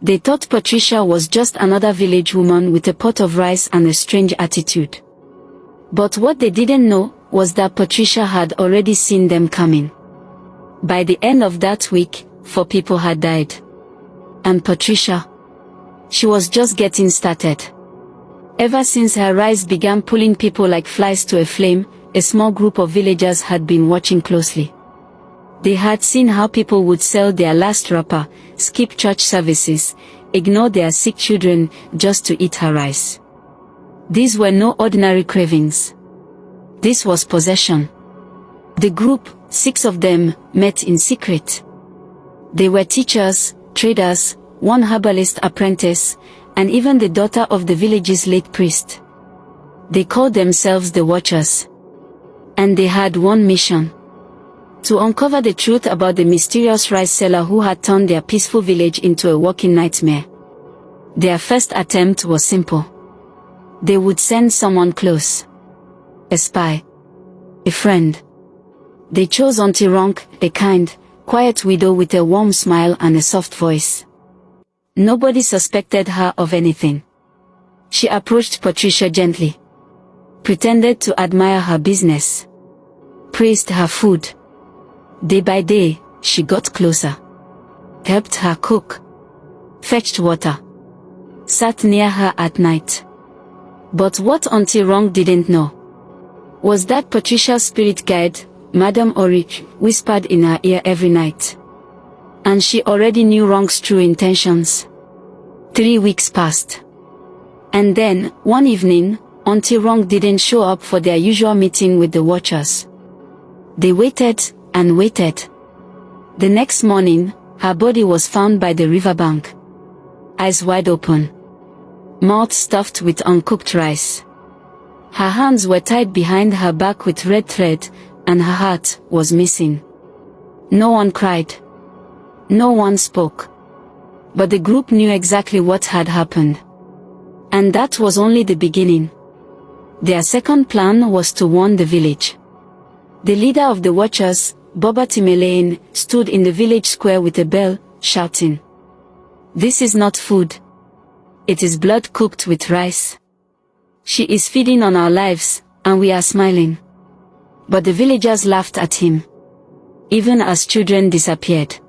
They thought Patricia was just another village woman with a pot of rice and a strange attitude. But what they didn't know was that Patricia had already seen them coming. By the end of that week, 4 people had died. And Patricia? She was just getting started. Ever since her rise began pulling people like flies to a flame, a small group of villagers had been watching closely. They had seen how people would sell their last wrapper, skip church services, ignore their sick children just to eat her rice. These were no ordinary cravings. This was possession. The group, 6 of them, met in secret. They were teachers, traders, one herbalist apprentice, and even the daughter of the village's late priest. They called themselves the Watchers. And they had one mission: to uncover the truth about the mysterious rice seller who had turned their peaceful village into a walking nightmare. Their first attempt was simple. They would send someone close. A spy. A friend. They chose Auntie Ronk, a kind, quiet widow with a warm smile and a soft voice. Nobody suspected her of anything. She approached Patricia gently. Pretended to admire her business. Praised her food. Day by day, she got closer. Helped her cook. Fetched water. Sat near her at night. But what Auntie Ronk didn't know was that Patricia's spirit guide, Madame Orich, whispered in her ear every night. And she already knew Ronk's true intentions. 3 weeks passed. And then, one evening, Auntie Ronk didn't show up for their usual meeting with the Watchers. They waited and waited. The next morning, her body was found by the riverbank. Eyes wide open. Mouth stuffed with uncooked rice. Her hands were tied behind her back with red thread, and her heart was missing. No one cried. No one spoke. But the group knew exactly what had happened. And that was only the beginning. Their second plan was to warn the village. The leader of the Watchers, Boba Timelaine, stood in the village square with a bell, shouting, "This is not food. It is blood cooked with rice. She is feeding on our lives, and we are smiling." But the villagers laughed at him. Even as children disappeared.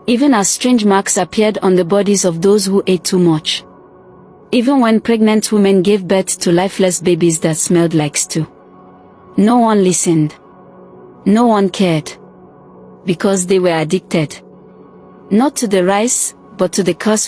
Even as strange marks appeared on the bodies of those who ate too much. Even when pregnant women gave birth to lifeless babies that smelled like stew. No one listened. No one cared. Because they were addicted. Not to the rice, but to the curse